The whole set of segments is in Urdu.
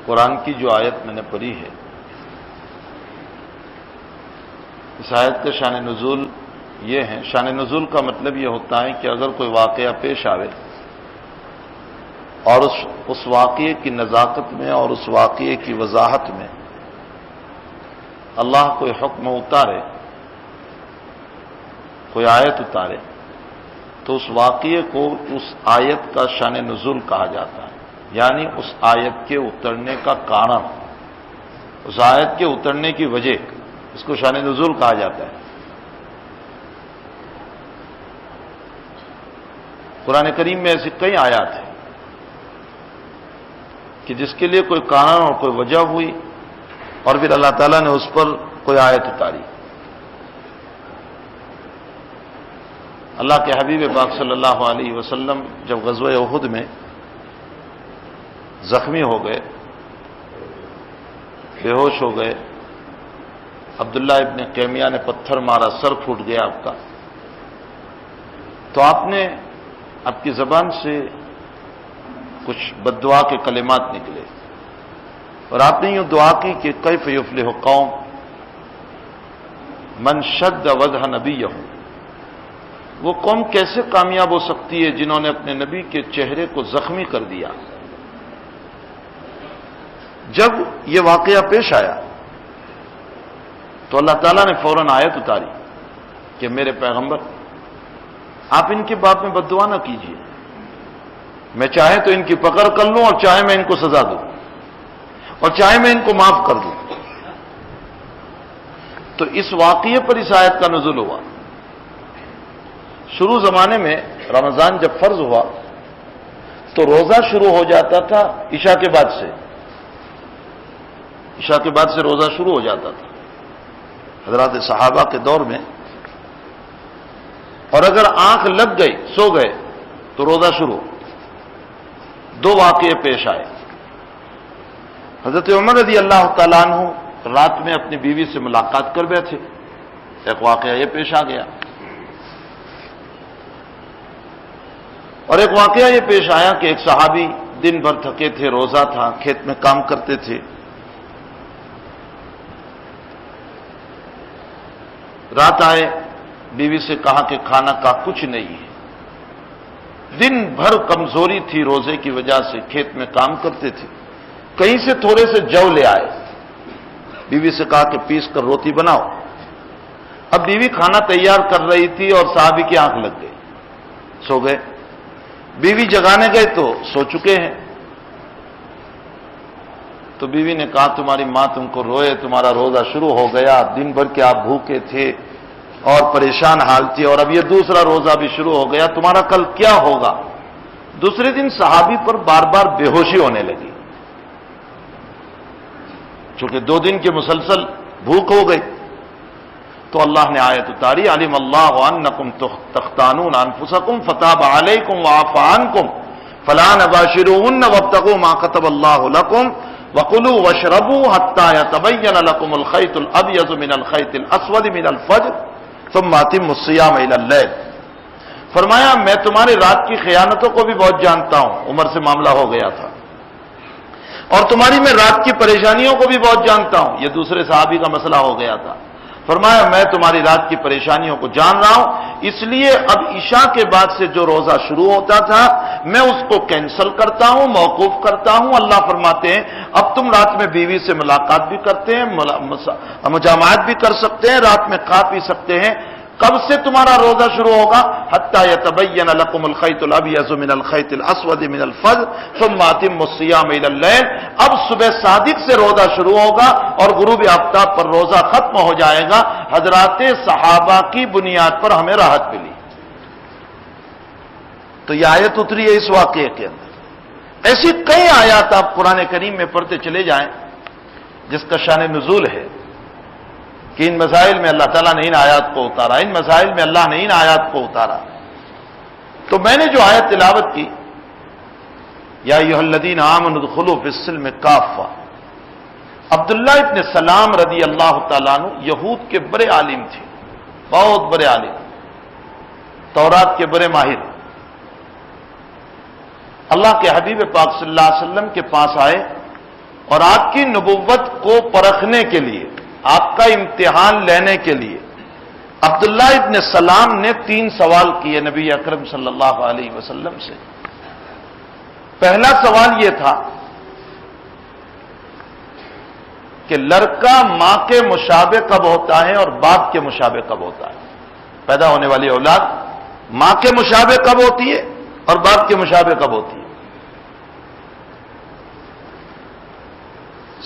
قرآن کی جو آیت میں نے پڑھی ہے، اس آیت کا شان نزول یہ ہے. شان نزول کا مطلب یہ ہوتا ہے کہ اگر کوئی واقعہ پیش آوے اور اس واقعے کی نزاکت میں اور اس واقعے کی وضاحت میں اللہ کوئی حکم اتارے، کوئی آیت اتارے، تو اس واقعے کو اس آیت کا شان نزول کہا جاتا ہے. یعنی اس آیت کے اترنے کا کارن، اس آیت کے اترنے کی وجہ، اس کو شان نزول کہا جاتا ہے. قرآن کریم میں ایسی کئی آیات ہیں کہ جس کے لیے کوئی کارن اور کوئی وجہ ہوئی اور پھر اللہ تعالیٰ نے اس پر کوئی آیت اتاری. اللہ کے حبیب پاک صلی اللہ علیہ وسلم جب غزوہ احد میں زخمی ہو گئے، بے ہوش ہو گئے، عبداللہ ابن قیمیہ نے پتھر مارا، سر پھوٹ گیا آپ کا، تو آپ کی زبان سے کچھ بد دعا کے کلمات نکلے اور آپ نے یوں دعا کی کہ کیف یفلح قوم من شد وجہ نبیہ، وہ قوم کیسے کامیاب ہو سکتی ہے جنہوں نے اپنے نبی کے چہرے کو زخمی کر دیا. جب یہ واقعہ پیش آیا تو اللہ تعالیٰ نے فوراً آیت اتاری کہ میرے پیغمبر آپ ان کے باپ میں بد دعا نہ کیجیے، میں چاہے تو ان کی پکڑ کر لوں اور چاہے میں ان کو سزا دوں اور چاہے میں ان کو معاف کر دوں. تو اس واقعے پر اس آیت کا نزول ہوا. شروع زمانے میں رمضان جب فرض ہوا تو روزہ شروع ہو جاتا تھا عشاء کے بعد سے، عشاء کے بعد سے روزہ شروع ہو جاتا تھا حضرات صحابہ کے دور میں. اور اگر آنکھ لگ گئی، سو گئے، تو روزہ شروع. دو واقعے پیش آئے. حضرت عمر رضی اللہ تعالیٰ عنہ رات میں اپنی بیوی سے ملاقات کر بیٹھے، ایک واقعہ یہ پیش آ گیا. اور ایک واقعہ یہ پیش آیا کہ ایک صحابی دن بھر تھکے تھے، روزہ تھا، کھیت میں کام کرتے تھے. رات آئے، بیوی سے کہا کہ کھانا کا کچھ نہیں ہے. دن بھر کمزوری تھی روزے کی وجہ سے، کھیت میں کام کرتے تھے. کہیں سے تھوڑے سے جو لے آئے، بیوی سے کہا کہ پیس کر روٹی بناؤ. اب بیوی کھانا تیار کر رہی تھی اور صحابی کی آنکھ لگ گئی، سو گئے. بیوی جگانے گئے تو سو چکے ہیں. تو بیوی نے کہا تمہاری ماں تم کو روئے، تمہارا روزہ شروع ہو گیا، دن بھر کے آپ بھوکے تھے اور پریشان حال تھے، اور اب یہ دوسرا روزہ بھی شروع ہو گیا، تمہارا کل کیا ہوگا؟ دوسرے دن صحابی پر بار بار بے ہوشی ہونے لگی، چونکہ 2 دن کے مسلسل بھوک ہو گئی. تو اللہ نے آیت اتاری علم اللہ انکم تختانون انفسکم فتاب علیکم وعفى عنکم فلا تباشروهن وابتغوا ما كتب الله لكم وكلوا واشربوا حتى يتبين لكم الخيط الابيض من الخيط الاسود من الفجر ثم اتموا الصيام الى الليل. فرمایا میں تمہاری رات کی خیانتوں کو بھی بہت جانتا ہوں، عمر سے معاملہ ہو گیا تھا، اور تمہاری میں رات کی پریشانیوں کو بھی بہت جانتا ہوں، یہ دوسرے صحابی کا مسئلہ ہو گیا تھا. فرمایا میں تمہاری رات کی پریشانیوں کو جان رہا ہوں، اس لیے اب عشاء کے بعد سے جو روزہ شروع ہوتا تھا میں اس کو کینسل کرتا ہوں، موقوف کرتا ہوں. اللہ فرماتے ہیں اب تم رات میں بیوی سے ملاقات بھی کرتے ہیں، مجامعات بھی کر سکتے ہیں، رات میں کھا پی سکتے ہیں. کب سے تمہارا روزہ شروع ہوگا؟ حتی یتبین لکم الخیط الابیض من الخیط الاسود من الفجر ثم اتموا الصیام الی اللیل. اب صبح صادق سے روزہ شروع ہوگا اور غروب آفتاب پر روزہ ختم ہو جائے گا. حضرات صحابہ کی بنیاد پر ہمیں راحت ملی. تو یہ آیت اتری ہے اس واقعے کے اندر. ایسی کئی آیات آپ قرآن کریم میں پڑھتے چلے جائیں جس کا شان نزول ہے کہ ان مسائل میں اللہ تعالیٰ نے ان آیات کو اتارا، ان مسائل میں اللہ نے ان آیات کو اتارا. تو میں نے جو آیت تلاوت کی یا ایھا الذین آمنوا ادخلوا فی السلم کافہ، عبداللہ ابن سلام رضی اللہ تعالیٰ عنہ یہود کے بڑے عالم تھے، بہت بڑے عالم، تورات کے بڑے ماہر. اللہ کے حبیب پاک صلی اللہ علیہ وسلم کے پاس آئے اور آپ کی نبوت کو پرکھنے کے لیے، آپ کا امتحان لینے کے لیے عبداللہ ابن سلام نے 3 سوال کیے نبی اکرم صلی اللہ علیہ وسلم سے۔ پہلا سوال یہ تھا کہ لڑکا ماں کے مشابہ کب ہوتا ہے اور باپ کے مشابہ کب ہوتا ہے؟ پیدا ہونے والی اولاد ماں کے مشابہ کب ہوتی ہے اور باپ کے مشابہ کب ہوتی ہے؟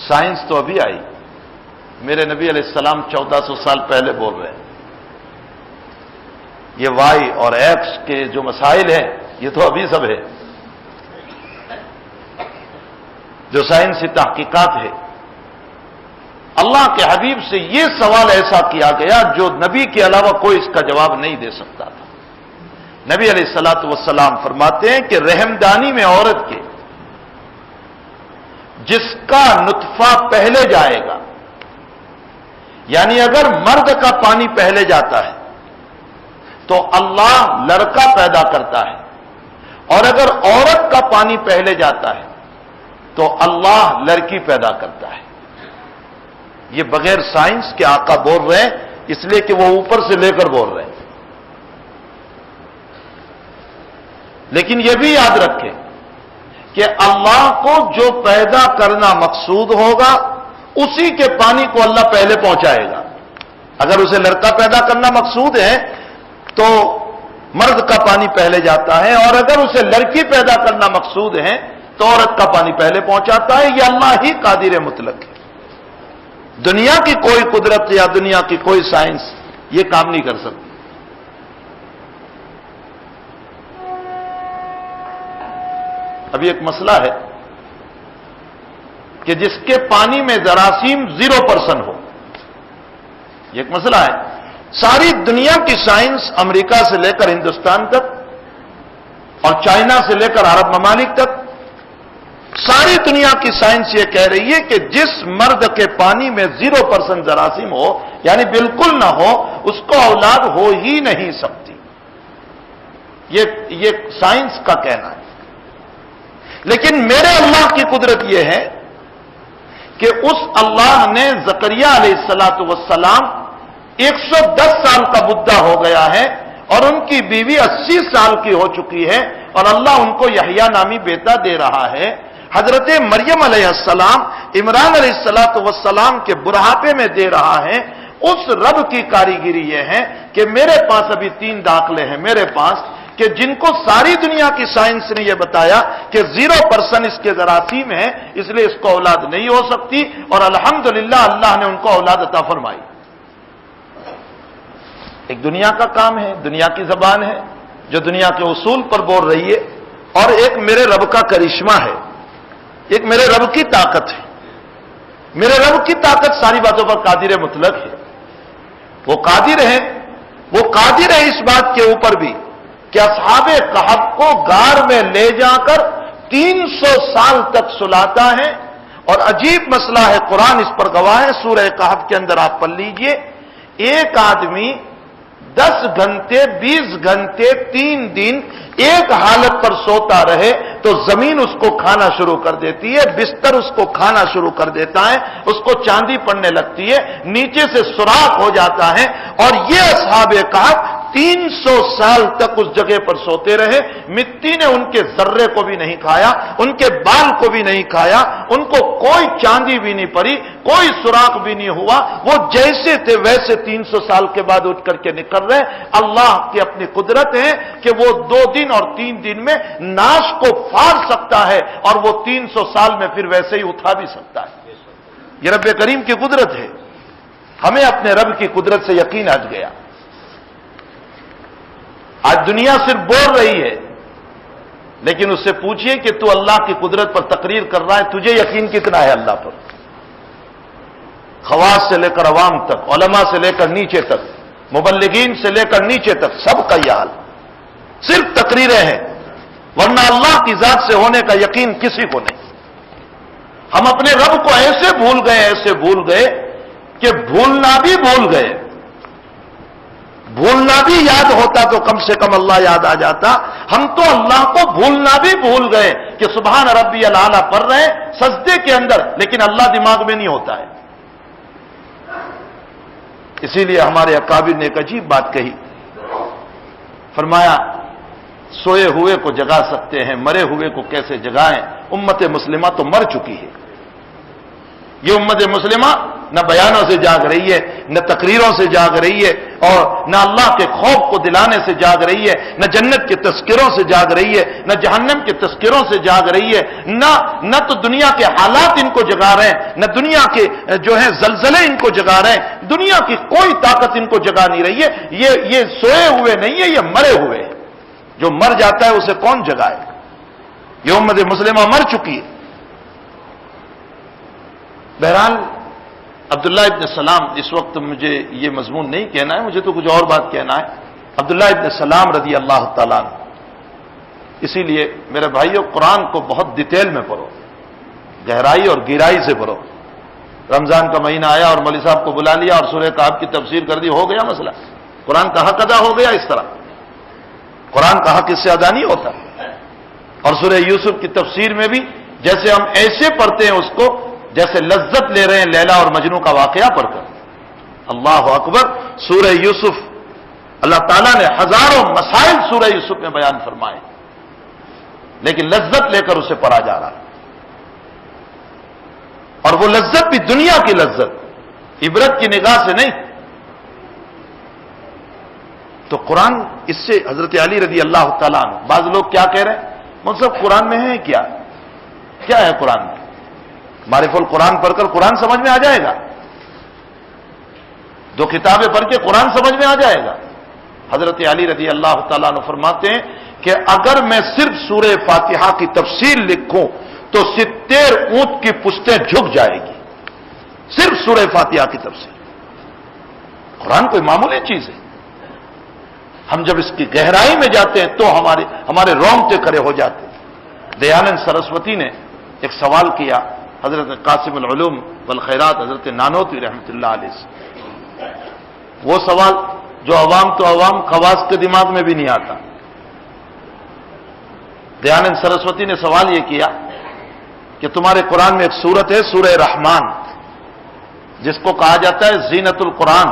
سائنس تو ابھی آئی، میرے نبی علیہ السلام 1400 سال پہلے بول رہے ہیں۔ یہ وائی اور ایکس کے جو مسائل ہیں یہ تو ابھی سب ہے، جو سائنسی تحقیقات ہے۔ اللہ کے حبیب سے یہ سوال ایسا کیا گیا جو نبی کے علاوہ کوئی اس کا جواب نہیں دے سکتا تھا۔ نبی علیہ الصلوۃ والسلام فرماتے ہیں کہ رحمدانی میں عورت کے جس کا نطفہ پہلے جائے گا، یعنی اگر مرد کا پانی پہلے جاتا ہے تو اللہ لڑکا پیدا کرتا ہے، اور اگر عورت کا پانی پہلے جاتا ہے تو اللہ لڑکی پیدا کرتا ہے۔ یہ بغیر سائنس کے آقا بول رہے ہیں، اس لیے کہ وہ اوپر سے لے کر بول رہے ہیں۔ لیکن یہ بھی یاد رکھیں کہ اللہ کو جو پیدا کرنا مقصود ہوگا اسی کے پانی کو اللہ پہلے پہنچائے گا۔ اگر اسے لڑکا پیدا کرنا مقصود ہے تو مرد کا پانی پہلے جاتا ہے، اور اگر اسے لڑکی پیدا کرنا مقصود ہے تو عورت کا پانی پہلے پہنچاتا ہے۔ یہ اللہ ہی قادر مطلق ہے، دنیا کی کوئی قدرت یا دنیا کی کوئی سائنس یہ کام نہیں کر سکتی۔ ابھی ایک مسئلہ ہے کہ جس کے پانی میں جراثیم 0% ہو، یہ ایک مسئلہ ہے۔ ساری دنیا کی سائنس امریکہ سے لے کر ہندوستان تک اور چائنا سے لے کر عرب ممالک تک، ساری دنیا کی سائنس یہ کہہ رہی ہے کہ جس مرد کے پانی میں 0% جراثیم ہو، یعنی بالکل نہ ہو، اس کو اولاد ہو ہی نہیں سکتی۔ یہ سائنس کا کہنا ہے۔ لیکن میرے اللہ کی قدرت یہ ہے کہ اس اللہ نے زکریا علیہ السلام 110 سال کا بڈھا ہو گیا ہے اور ان کی بیوی 80 سال کی ہو چکی ہے، اور اللہ ان کو یحییٰ نامی بیٹا دے رہا ہے۔ حضرت مریم علیہ السلام عمران علیہ السلام کے بڑھاپے میں دے رہا ہے۔ اس رب کی کاریگری یہ ہے کہ میرے پاس ابھی 3 داخلے ہیں میرے پاس، کہ جن کو ساری دنیا کی سائنس نے یہ بتایا کہ 0% اس کے جراثیم ہیں، اس لیے اس کو اولاد نہیں ہو سکتی، اور الحمدللہ اللہ نے ان کو اولاد عطا فرمائی۔ ایک دنیا کا کام ہے، دنیا کی زبان ہے جو دنیا کے اصول پر بول رہی ہے، اور ایک میرے رب کا کرشمہ ہے، ایک میرے رب کی طاقت ہے۔ میرے رب کی طاقت ساری باتوں پر قادر مطلق ہے۔ وہ قادر ہے اس بات کے اوپر بھی کہ اصحاب کہف کو غار میں لے جا کر 300 سال تک سلاتا ہے، اور عجیب مسئلہ ہے، قرآن اس پر گواہ ہے۔ سورہ کہف کے اندر آپ پڑھ لیجئے، ایک آدمی 10 گھنٹے 20 گھنٹے 3 دن ایک حالت پر سوتا رہے تو زمین اس کو کھانا شروع کر دیتی ہے، بستر اس کو کھانا شروع کر دیتا ہے، اس کو چاندی پڑنے لگتی ہے، نیچے سے سوراخ ہو جاتا ہے، اور یہ اصحاب کہف 300 سال تک اس جگہ پر سوتے رہے۔ مٹی نے ان کے ذرے کو بھی نہیں کھایا، ان کے بال کو بھی نہیں کھایا، ان کو کوئی چاندی بھی نہیں پڑی، کوئی سوراخ بھی نہیں ہوا، وہ جیسے تھے ویسے 300 سال کے بعد اٹھ کر کے نکل رہے۔ اللہ کی اپنی قدرت ہے کہ وہ 2 دن اور 3 دن میں ناش کو پھاڑ سکتا ہے، اور وہ 300 سال میں پھر ویسے ہی اٹھا بھی سکتا ہے۔ یہ رب کریم کی قدرت ہے۔ ہمیں اپنے رب کی قدرت سے یقین آج گیا۔ آج دنیا صرف بول رہی ہے، لیکن اس سے پوچھئے کہ تو اللہ کی قدرت پر تقریر کر رہا ہے، تجھے یقین کتنا ہے اللہ پر؟ خواص سے لے کر عوام تک، علماء سے لے کر نیچے تک، مبلغین سے لے کر نیچے تک، سب کا یہ حال، صرف تقریریں ہیں، ورنہ اللہ کی ذات سے ہونے کا یقین کسی کو نہیں۔ ہم اپنے رب کو ایسے بھول گئے کہ بھولنا بھی بھول گئے۔ بھولنا بھی یاد ہوتا تو کم سے کم اللہ یاد آ جاتا۔ ہم تو اللہ کو بھولنا بھی بھول گئے کہ سبحان ربی الاعلیٰ پڑھ رہے ہیں سجدے کے اندر، لیکن اللہ دماغ میں نہیں ہوتا ہے۔ اسی لیے ہمارے اکابر نے ایک عجیب بات کہی، فرمایا سوئے ہوئے کو جگا سکتے ہیں، مرے ہوئے کو کیسے جگائیں؟ امت مسلمہ تو مر چکی ہے۔ یہ امت مسلمہ نہ بیانوں سے جاگ رہی ہے، نہ تقریروں سے جاگ رہی ہے، اور نہ اللہ کے خوف کو دلانے سے جاگ رہی ہے، نہ جنت کے تذکروں سے جاگ رہی ہے، نہ جہنم کے تذکروں سے جاگ رہی ہے، نہ تو دنیا کے حالات ان کو جگا رہے ہیں، نہ دنیا کے جو ہے زلزلے ان کو جگا رہے ہیں۔ دنیا کی کوئی طاقت ان کو جگا نہیں رہی ہے۔ یہ سوئے ہوئے نہیں ہے، یہ مرے ہوئے ہیں۔ جو مر جاتا ہے اسے کون جگائے؟ یہ امت مسلمہ مر چکی ہے۔ بہرحال عبداللہ ابن سلام، اس وقت مجھے یہ مضمون نہیں کہنا ہے، مجھے تو کچھ اور بات کہنا ہے۔ عبداللہ ابن سلام رضی اللہ تعالیٰ عنہ، اسی لیے میرے بھائیوں قرآن کو بہت ڈیٹیل میں پڑھو، گہرائی اور گہرائی سے پڑھو۔ رمضان کا مہینہ آیا اور مولوی صاحب کو بلا لیا اور سورہ کہف کی تفسیر کر دی، ہو گیا مسئلہ، قرآن کا حق ادا ہو گیا۔ اس طرح قرآن کا حق اس سے ادا نہیں ہوتا۔ اور سورہ یوسف کی تفسیر میں بھی جیسے ہم ایسے پڑھتے ہیں اس کو جیسے لذت لے رہے ہیں لیلا اور مجنوں کا واقعہ پڑھ کر۔ اللہ اکبر، سورہ یوسف، اللہ تعالیٰ نے ہزاروں مسائل سورہ یوسف میں بیان فرمائے، لیکن لذت لے کر اسے پڑھا جا رہا ہے، اور وہ لذت بھی دنیا کی لذت، عبرت کی نگاہ سے نہیں۔ تو قرآن اس سے حضرت علی رضی اللہ تعالیٰ عنہ، بعض لوگ کیا کہہ رہے ہیں مطلب قرآن میں ہے کیا ہے قرآن میں؟ معرف القرآن پڑھ کر قرآن سمجھ میں آ جائے گا؟ دو کتابیں پڑھ کے قرآن سمجھ میں آ جائے گا؟ حضرت علی رضی اللہ تعالیٰ عنہ فرماتے ہیں کہ اگر میں صرف سورہ فاتحہ کی تفسیر لکھوں تو 70 اونٹ کی پشتیں جھک جائے گی، صرف سورہ فاتحہ کی تفسیر۔ قرآن کوئی معمولی چیز ہے؟ ہم جب اس کی گہرائی میں جاتے ہیں تو ہمارے رونگٹے کھڑے ہو جاتے ہیں۔ دیانند سرسوتی نے ایک سوال کیا حضرت قاسم العلوم والخیرات حضرت نانوتوی رحمۃ اللہ علیہ سے، وہ سوال جو عوام تو عوام خواص کے دماغ میں بھی نہیں آتا۔ دیانند سرسوتی نے سوال یہ کیا کہ تمہارے قرآن میں ایک سورت ہے سورہ رحمان، جس کو کہا جاتا ہے زینت القرآن،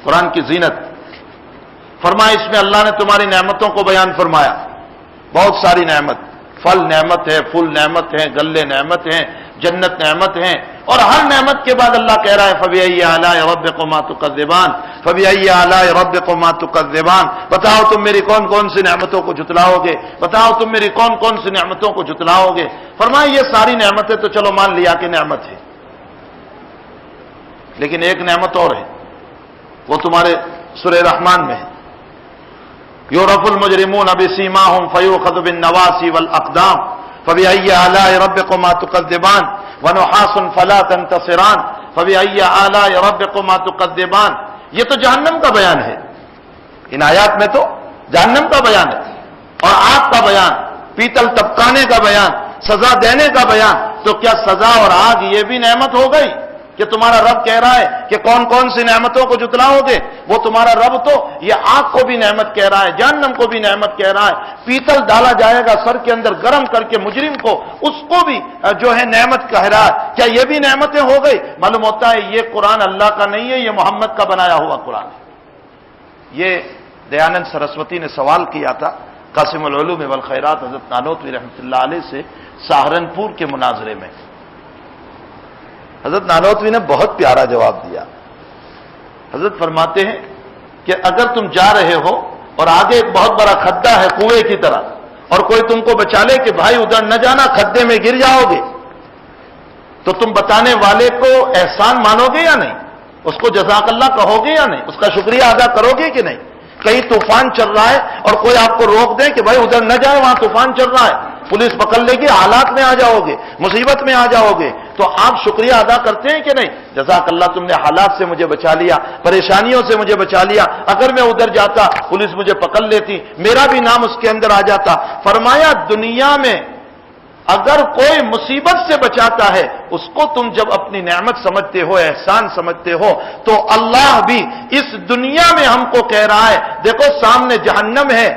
قرآن کی زینت۔ فرمایا اس میں اللہ نے تمہاری نعمتوں کو بیان فرمایا، بہت ساری نعمت، پھل نعمت ہے، پھول نعمت ہے، گلے نعمت ہیں، جنت نعمت ہیں، اور ہر نعمت کے بعد اللہ کہہ رہا ہے فَبِأَيِّ آلَاءِ رَبِّكُمَا تُكَذِّبَانِ فَبِأَيِّ آلَاءِ رَبِّكُمَا تُكَذِّبَانِ، بتاؤ تم میری کون کون سی نعمتوں کو جھٹلاؤ گے، بتاؤ تم میری کون کون سی نعمتوں کو جھٹلاؤ گے۔ فرمایا یہ ساری نعمتیں تو چلو مان لیا کہ نعمت ہے، لیکن ایک نعمت اور ہے، وہ تمہارے سورہ رحمان میں ہے، یعرف المجرمون بسیماہم فیؤخذ بالنواصی والاقدام فبأي آلاء ربكما تكذبان ونحاس فلا تنتصران فبأي آلاء ربكما تكذبان۔ یہ تو جہنم کا بیان ہے، ان آیات میں تو جہنم کا بیان ہے، اور آگ کا بیان، پیتل ٹپکانے کا بیان، سزا دینے کا بیان۔ تو کیا سزا اور آگ یہ بھی نعمت ہو گئی کہ تمہارا رب کہہ رہا ہے کہ کون کون سی نعمتوں کو جتلاؤ گے؟ وہ تمہارا رب تو یہ آگ کو بھی نعمت کہہ رہا ہے، جہنم کو بھی نعمت کہہ رہا ہے، پیتل ڈالا جائے گا سر کے اندر گرم کر کے مجرم کو، اس کو بھی جو ہے نعمت کہہ رہا ہے۔ کیا یہ بھی نعمتیں ہو گئی؟ معلوم ہوتا ہے یہ قرآن اللہ کا نہیں ہے، یہ محمد کا بنایا ہوا قرآن ہے۔ یہ دیانند سرسوتی نے سوال کیا تھا قاسم العلوم والخیرات حضرت نانوتوی رحمۃ اللہ علیہ سے سہارنپور کے مناظرے میں۔ حضرت نانوتوی نے بہت پیارا جواب دیا۔ حضرت فرماتے ہیں کہ اگر تم جا رہے ہو اور آگے ایک بہت بڑا کھڈا ہے کنویں کی طرح، اور کوئی تم کو بچا لے کہ بھائی ادھر نہ جانا کھڈے میں گر جاؤ گے، تو تم بتانے والے کو احسان مانو گے یا نہیں؟ اس کو جزاک اللہ کہو گے یا نہیں؟ اس کا شکریہ ادا کرو گے کہ نہیں؟ کہیں طوفان چل رہا ہے اور کوئی آپ کو روک دے کہ بھائی ادھر نہ جائے وہاں طوفان چل رہا ہے، پولیس پکڑ لے گی، حالات میں آ جاؤ گے، مصیبت میں آ جاؤ گے، تو آپ شکریہ ادا کرتے ہیں کہ نہیں؟ جزاک اللہ تم نے حالات سے مجھے بچا لیا، پریشانیوں سے مجھے بچا لیا، اگر میں ادھر جاتا پولیس مجھے پکڑ لیتی، میرا بھی نام اس کے اندر آ جاتا۔ فرمایا دنیا میں اگر کوئی مصیبت سے بچاتا ہے اس کو تم جب اپنی نعمت سمجھتے ہو، احسان سمجھتے ہو، تو اللہ بھی اس دنیا میں ہم کو کہہ رہا ہے دیکھو سامنے جہنم ہے،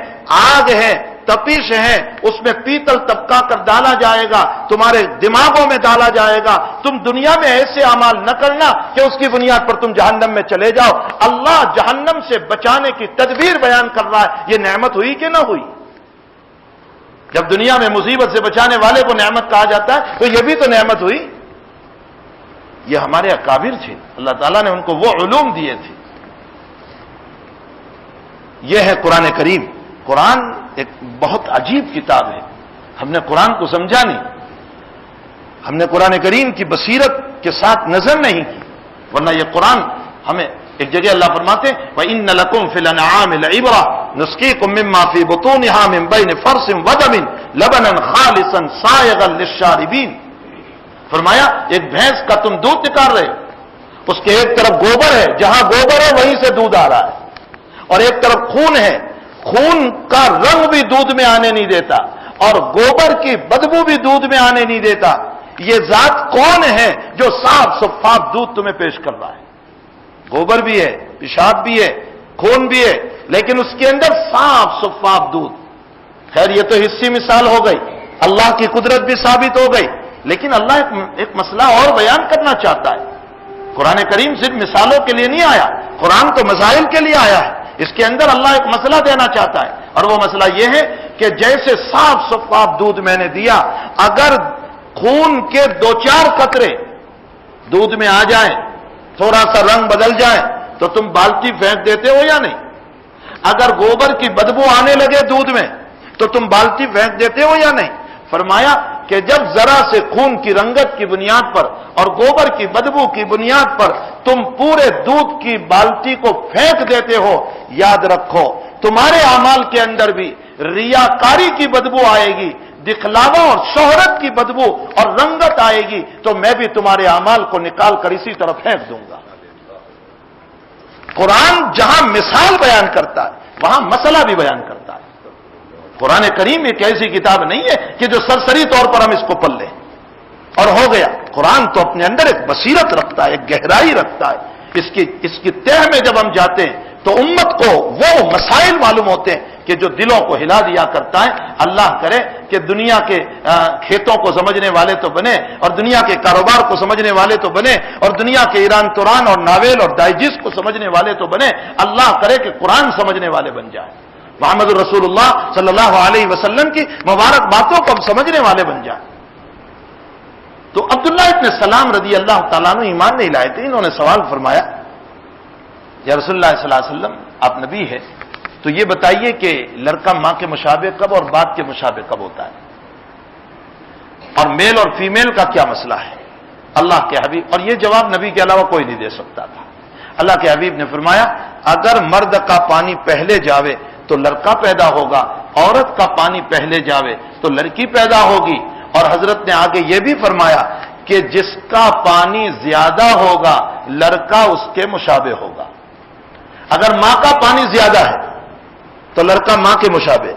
آگ ہے، تپش ہے اس میں پیتل طبقہ کر ڈالا جائے گا، تمہارے دماغوں میں ڈالا جائے گا. تم دنیا میں ایسے اعمال نہ کرنا کہ اس کی بنیاد پر تم جہنم میں چلے جاؤ. اللہ جہنم سے بچانے کی تدبیر بیان کر رہا ہے. یہ نعمت ہوئی کہ نہ ہوئی؟ جب دنیا میں مصیبت سے بچانے والے کو نعمت کہا جاتا ہے تو یہ بھی تو نعمت ہوئی. یہ ہمارے اکابر تھے، اللہ تعالیٰ نے ان کو وہ علوم دیے تھے. یہ ہے قرآن کریم. قرآن ایک بہت عجیب کتاب ہے. ہم نے قرآن کو سمجھا نہیں، ہم نے قرآن کریم کی بصیرت کے ساتھ نظر نہیں کی، ورنہ یہ قرآن ہمیں ایک جگہ اللہ فرماتے ہیں وَإِنَّ لَكُمْ فِي الْأَنْعَامِ لَعِبْرَةً نُسْقِيكُم مِّمَّا فِي بُطُونِهَا مِن بَيْنِ فَرْثٍ وَدَمٍ لَبَنًا خَالِصًا سَائِغًا لِلشَّارِبِينَ. فرمایا ایک بھینس کا تم دودھ نکال رہے، اس کے ایک طرف گوبر ہے، جہاں گوبر ہے وہیں سے دودھ آ رہا ہے، اور ایک طرف خون ہے، خون کا رنگ بھی دودھ میں آنے نہیں دیتا، اور گوبر کی بدبو بھی دودھ میں آنے نہیں دیتا. یہ ذات کون ہے جو صاف شفاف دودھ تمہیں پیش کر رہا ہے؟ گوبر بھی ہے، پیشاب بھی ہے، خون بھی ہے، لیکن اس کے اندر صاف شفاف دودھ. خیر یہ تو حصی مثال ہو گئی، اللہ کی قدرت بھی ثابت ہو گئی، لیکن اللہ ایک مسئلہ اور بیان کرنا چاہتا ہے. قرآن کریم صرف مثالوں کے لیے نہیں آیا، قرآن تو مسائل کے لیے آیا ہے. اس کے اندر اللہ ایک مسئلہ دینا چاہتا ہے، اور وہ مسئلہ یہ ہے کہ جیسے صاف شفاف دودھ میں نے دیا، اگر خون کے 2-4 قطرے دودھ میں آ جائیں، تھوڑا سا رنگ بدل جائے تو تم بالٹی پھینک دیتے ہو یا نہیں؟ اگر گوبر کی بدبو آنے لگے دودھ میں تو تم بالٹی پھینک دیتے ہو یا نہیں؟ فرمایا کہ جب ذرا سے خون کی رنگت کی بنیاد پر اور گوبر کی بدبو کی بنیاد پر تم پورے دودھ کی بالٹی کو پھینک دیتے ہو، یاد رکھو تمہارے اعمال کے اندر بھی ریاکاری کی بدبو آئے گی، دکھلاوا اور شہرت کی بدبو اور رنگت آئے گی، تو میں بھی تمہارے اعمال کو نکال کر اسی طرف پھینک دوں گا. قرآن جہاں مثال بیان کرتا ہے وہاں مسئلہ بھی بیان کرتا ہے. قرآن کریم ایک ایسی کتاب نہیں ہے کہ جو سرسری طور پر ہم اس کو پڑھ لیں اور ہو گیا. قرآن تو اپنے اندر ایک بصیرت رکھتا ہے، ایک گہرائی رکھتا ہے. اس کی تہ میں جب ہم جاتے ہیں تو امت کو وہ مسائل معلوم ہوتے ہیں کہ جو دلوں کو ہلا دیا کرتا ہے. اللہ کرے کہ دنیا کے کھیتوں کو سمجھنے والے تو بنے، اور دنیا کے کاروبار کو سمجھنے والے تو بنے، اور دنیا کے ایران توران اور ناول اور ڈائجسٹ کو سمجھنے والے تو بنے. اللہ کرے کہ قرآن سمجھنے والے بن جائیں، محمد رسول اللہ صلی اللہ علیہ وسلم کی مبارک باتوں کو ہم سمجھنے والے بن جائیں. تو عبداللہ ابن سلام رضی اللہ تعالیٰ عنہ ایمان نہیں لائے تھے. انہوں نے سوال فرمایا یا رسول اللہ صلی اللہ علیہ وسلم آپ نبی ہے تو یہ بتائیے کہ لڑکا ماں کے مشابہ کب اور باپ کے مشابہ کب ہوتا ہے، اور میل اور فیمیل کا کیا مسئلہ ہے؟ اللہ کے حبیب، اور یہ جواب نبی کے علاوہ کوئی نہیں دے سکتا تھا. اللہ کے حبیب نے فرمایا اگر مرد کا پانی پہلے جاوے تو لڑکا پیدا ہوگا، عورت کا پانی پہلے جاوے تو لڑکی پیدا ہوگی. اور حضرت نے آگے یہ بھی فرمایا کہ جس کا پانی زیادہ ہوگا لڑکا اس کے مشابہ ہوگا. اگر ماں کا پانی زیادہ ہے تو لڑکا ماں کے مشابہ،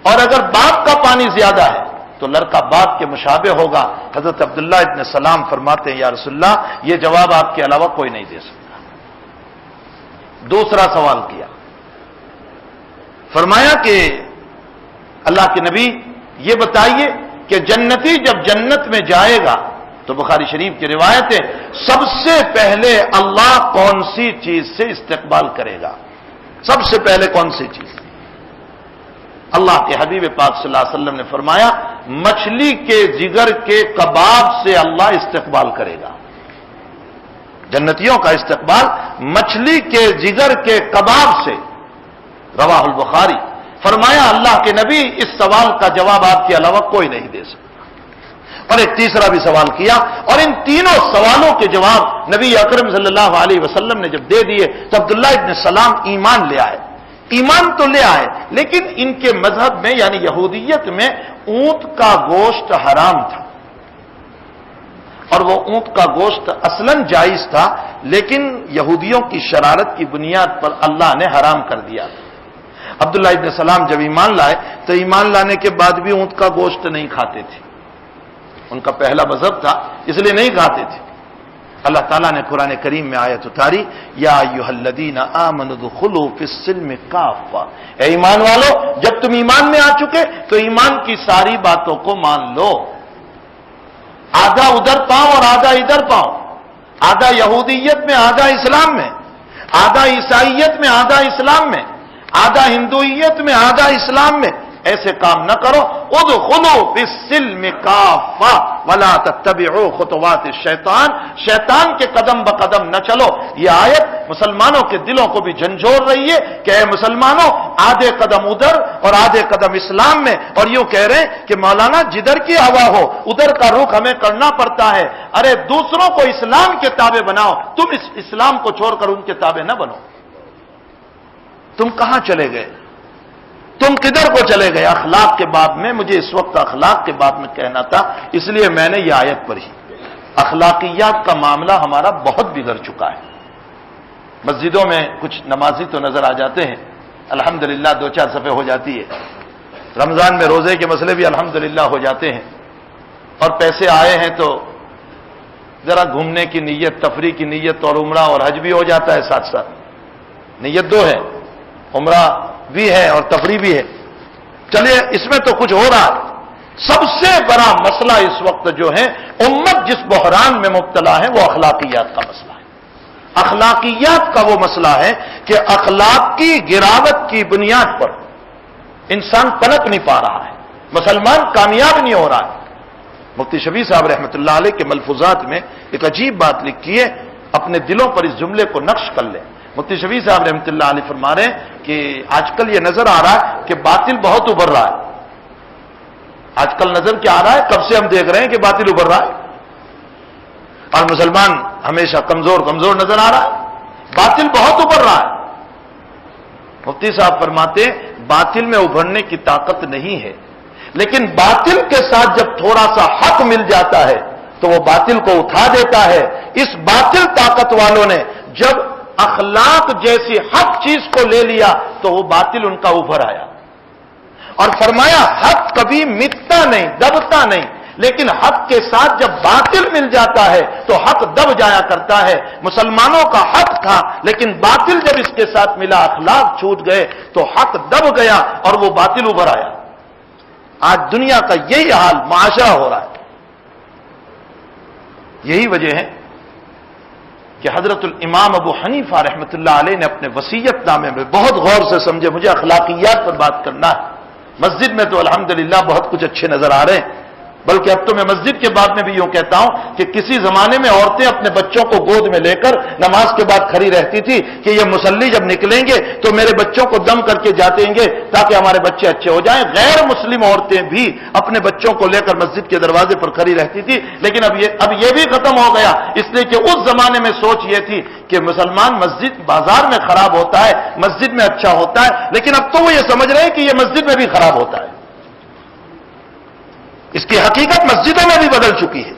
اور اگر باپ کا پانی زیادہ ہے تو لڑکا باپ کے مشابہ ہوگا. حضرت عبداللہ ابن سلام فرماتے ہیں یا رسول اللہ یہ جواب آپ کے علاوہ کوئی نہیں دے سکتا. دوسرا سوال کیا، فرمایا کہ اللہ کے نبی یہ بتائیے کہ جنتی جب جنت میں جائے گا تو بخاری شریف کی روایت ہے سب سے پہلے اللہ کون سی چیز سے استقبال کرے گا؟ سب سے پہلے کون سی چیز؟ اللہ کے حبیب پاک صلی اللہ علیہ وسلم نے فرمایا مچھلی کے جگر کے کباب سے اللہ استقبال کرے گا. جنتیوں کا استقبال مچھلی کے جگر کے کباب سے، رواہ البخاری. فرمایا اللہ کے نبی اس سوال کا جواب آپ کے علاوہ کوئی نہیں دے سکتا. اور ایک تیسرا بھی سوال کیا، اور ان تینوں سوالوں کے جواب نبی اکرم صلی اللہ علیہ وسلم نے جب دے دیے تو عبداللہ ابن سلام ایمان لے آئے. ایمان تو لے آئے لیکن ان کے مذہب میں یعنی یہودیت میں اونٹ کا گوشت حرام تھا، اور وہ اونٹ کا گوشت اصلاً جائز تھا لیکن یہودیوں کی شرارت کی بنیاد پر اللہ نے حرام کر دیا. عبداللہ ابن سلام جب ایمان لائے تو ایمان لانے کے بعد بھی اونٹ کا گوشت نہیں کھاتے تھے. ان کا پہلا مذہب تھا اس لیے نہیں کھاتے تھے. اللہ تعالیٰ نے قرآن کریم میں آیت اتاری، یا ایھا الذین آمنوا ادخلوا فی السلم کافہ، اے ایمان والو جب تم ایمان میں آ چکے تو ایمان کی ساری باتوں کو مان لو، آدھا ادھر پاؤں اور آدھا ادھر پاؤں، آدھا یہودیت میں آدھا اسلام میں، آدھا عیسائیت میں آدھا اسلام میں، آدھا ہندویت میں آدھا اسلام میں، ایسے کام نہ کرو، ادخلوا فی السلم کافہ ولا تتبعوا خطوات الشیطان، شیطان کے قدم بقدم نہ چلو۔ یہ آیت مسلمانوں کے دلوں کو بھی جھنجھوڑ رہی ہے کہ اے مسلمانوں آدھے قدم ادھر اور آدھے قدم اسلام میں، اور یوں کہہ رہے ہیں کہ مولانا جدھر کی ہوا ہو ادھر کا رخ ہمیں کرنا پڑتا ہے۔ ارے دوسروں کو اسلام کے تابع بناؤ، تم اس اسلام کو چھوڑ کر ان کے تابع نہ بنو۔ تم کہاں چلے گئے؟ تم کدھر کو چلے گئے؟ اخلاق کے باب میں مجھے اس وقت اخلاق کے باب میں کہنا تھا، اس لیے میں نے یہ آیت پڑھی۔ اخلاقیات کا معاملہ ہمارا بہت بگڑ چکا ہے۔ مسجدوں میں کچھ نمازی تو نظر آ جاتے ہیں، الحمدللہ 2-4 صفحے ہو جاتی ہے، رمضان میں روزے کے مسئلے بھی الحمدللہ ہو جاتے ہیں، اور پیسے آئے ہیں تو ذرا گھومنے کی نیت، تفریح کی نیت، اور عمرہ اور حج بھی ہو جاتا ہے ساتھ ساتھ۔ نیت دو ہے، عمرہ بھی ہے اور تفریح بھی ہے۔ چلیے اس میں تو کچھ ہو رہا ہے۔ سب سے بڑا مسئلہ اس وقت جو ہے امت جس بحران میں مبتلا ہے وہ اخلاقیات کا مسئلہ ہے۔ اخلاقیات کا وہ مسئلہ ہے کہ اخلاق کی گراوٹ کی بنیاد پر انسان پنپ نہیں پا رہا ہے، مسلمان کامیاب نہیں ہو رہا ہے۔ مفتی شفیع صاحب رحمۃ اللہ علیہ کے ملفوظات میں ایک عجیب بات لکھی ہے، اپنے دلوں پر اس جملے کو نقش کر لیں۔ مفتی شفیع صاحب رحمۃ اللہ علیہ فرما رہے ہیں کہ آج کل یہ نظر آ رہا ہے کہ باطل بہت ابھر رہا ہے۔ آج کل نظر کیا آ رہا ہے؟ کب سے ہم دیکھ رہے ہیں کہ باطل ابھر رہا ہے، اور مسلمان ہمیشہ کمزور کمزور نظر آ رہا ہے، باطل بہت ابھر رہا ہے۔ مفتی صاحب فرماتے ہیں باطل میں ابھرنے کی طاقت نہیں ہے، لیکن باطل کے ساتھ جب تھوڑا سا حق مل جاتا ہے تو وہ باطل کو اٹھا دیتا ہے۔ اس باطل طاقت والوں نے جب اخلاق جیسی حق چیز کو لے لیا تو وہ باطل ان کا ابھر آیا، اور فرمایا حق کبھی مٹتا نہیں، دبتا نہیں، لیکن حق کے ساتھ جب باطل مل جاتا ہے تو حق دب جایا کرتا ہے۔ مسلمانوں کا حق تھا، لیکن باطل جب اس کے ساتھ ملا، اخلاق چھوٹ گئے تو حق دب گیا اور وہ باطل ابھر آیا۔ آج دنیا کا یہی حال معاشرہ ہو رہا ہے۔ یہی وجہ ہے کہ حضرت الامام ابو حنیفہ رحمۃ اللہ علیہ نے اپنے وصیت نامے میں بہت غور سے سمجھے، مجھے اخلاقیات پر بات کرنا ہے۔ مسجد میں تو الحمدللہ بہت کچھ اچھے نظر آ رہے ہیں، بلکہ اب تو میں مسجد کے بعد میں بھی یوں کہتا ہوں کہ کسی زمانے میں عورتیں اپنے بچوں کو گود میں لے کر نماز کے بعد کھڑی رہتی تھی کہ یہ مصلی جب نکلیں گے تو میرے بچوں کو دم کر کے جاتے ہیں تاکہ ہمارے بچے اچھے ہو جائیں۔ غیر مسلم عورتیں بھی اپنے بچوں کو لے کر مسجد کے دروازے پر کھڑی رہتی تھی، لیکن اب یہ بھی ختم ہو گیا، اس لیے کہ اس زمانے میں سوچ یہ تھی کہ مسلمان مسجد بازار میں خراب ہوتا ہے، مسجد میں اچھا ہوتا ہے، لیکن اب تو وہ یہ سمجھ رہے ہیں کہ یہ مسجد میں بھی خراب ہوتا ہے۔ اس کی حقیقت مسجدوں میں بھی بدل چکی ہے،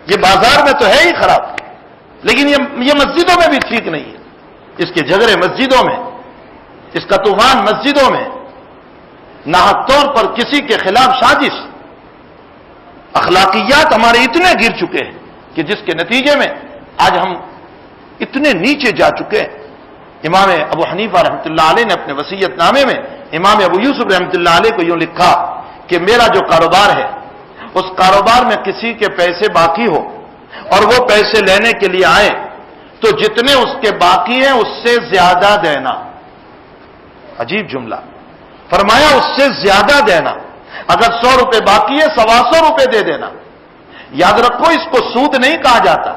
یہ بازار میں تو ہے ہی خراب، لیکن یہ مسجدوں میں بھی ٹھیک نہیں ہے۔ اس کے جھگڑے مسجدوں میں، اس کا طوفان مسجدوں میں، ناحق طور پر کسی کے خلاف سازش، اخلاقیات ہمارے اتنے گر چکے ہیں کہ جس کے نتیجے میں آج ہم اتنے نیچے جا چکے ہیں۔ امام ابو حنیفہ رحمۃ اللہ علیہ نے اپنے وصیت نامے میں امام ابو یوسف رحمۃ اللہ علیہ کو یوں لکھا کہ میرا جو کاروبار ہے اس کاروبار میں کسی کے پیسے باقی ہو اور وہ پیسے لینے کے لیے آئے تو جتنے اس کے باقی ہیں اس سے زیادہ دینا۔ عجیب جملہ، فرمایا اس سے زیادہ دینا، اگر 100 روپے باقی ہے 125 روپے دے دینا۔ یاد رکھو اس کو سود نہیں کہا جاتا،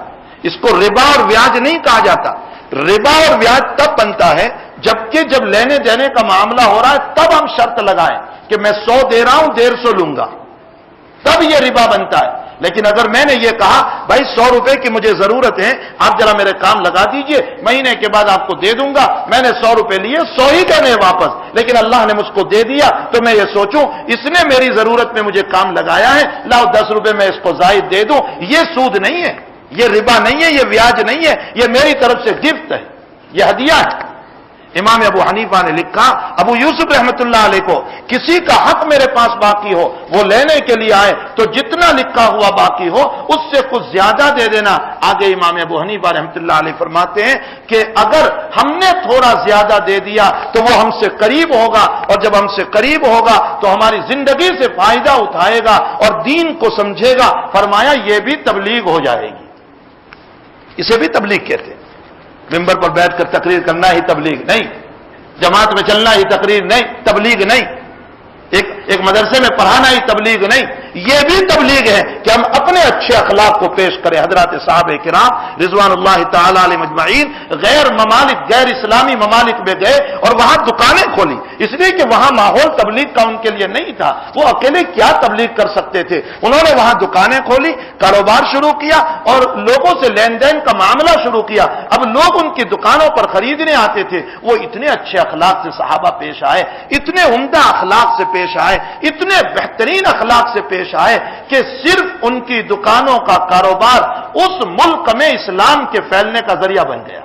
اس کو ربا اور بیاج نہیں کہا جاتا۔ ربا اور بیاج تب بنتا ہے جبکہ جب لینے دینے کا معاملہ ہو رہا ہے تب ہم شرط لگائیں کہ میں 100 دے رہا ہوں 150 لوں گا، تب یہ ربا بنتا ہے۔ لیکن اگر میں نے یہ کہا بھائی 100 روپے کی مجھے ضرورت ہے، آپ ذرا میرے کام لگا دیجئے، مہینے کے بعد آپ کو دے دوں گا، میں نے 100 روپے لیے 100 ہی دینے واپس، لیکن اللہ نے مجھ کو دے دیا تو میں یہ سوچوں اس نے میری ضرورت میں مجھے کام لگایا ہے، لاؤ 10 روپے میں اس کو زائد دے دوں۔ یہ سود نہیں ہے، یہ ربا نہیں ہے، یہ بیاج نہیں ہے، یہ میری طرف سے گفٹ ہے، یہ ہدیہ ہے۔ امام ابو حنیفہ نے لکھا ابو یوسف رحمۃ اللہ علیہ کو کسی کا حق میرے پاس باقی ہو وہ لینے کے لیے آئے تو جتنا لکھا ہوا باقی ہو اس سے کچھ زیادہ دے دینا. آگے امام ابو حنیفہ رحمۃ اللہ علیہ فرماتے ہیں کہ اگر ہم نے تھوڑا زیادہ دے دیا تو وہ ہم سے قریب ہوگا اور جب ہم سے قریب ہوگا تو ہماری زندگی سے فائدہ اٹھائے گا اور دین کو سمجھے گا. فرمایا یہ بھی تبلیغ ہو جائے گی. اسے بھی تبلیغ کہتے ہیں. ممبر پر بیٹھ کر تقریر کرنا ہی تبلیغ نہیں, جماعت میں چلنا ہی تقریر نہیں, تبلیغ نہیں, ایک مدرسے میں پڑھانا ہی تبلیغ نہیں. یہ بھی تبلیغ ہے کہ ہم اپنے اچھے اخلاق کو پیش کریں. حضرات صحابہ کرام رضوان اللہ تعالی علیہ مجمعین غیر ممالک, غیر اسلامی ممالک میں گئے اور وہاں دکانیں کھولی, اس لیے کہ وہاں ماحول تبلیغ کا ان کے لیے نہیں تھا. وہ اکیلے کیا تبلیغ کر سکتے تھے. انہوں نے وہاں دکانیں کھولی, کاروبار شروع کیا اور لوگوں سے لین دین کا معاملہ شروع کیا. اب لوگ ان کی دکانوں پر خریدنے آتے تھے. وہ اتنے اچھے اخلاق سے صحابہ پیش آئے, اتنے عمدہ اخلاق سے پیش آئے, اتنے بہترین اخلاق سے پیش آئے کہ صرف ان کی دکانوں کا کاروبار اس ملک میں اسلام کے پھیلنے کا ذریعہ بن گیا.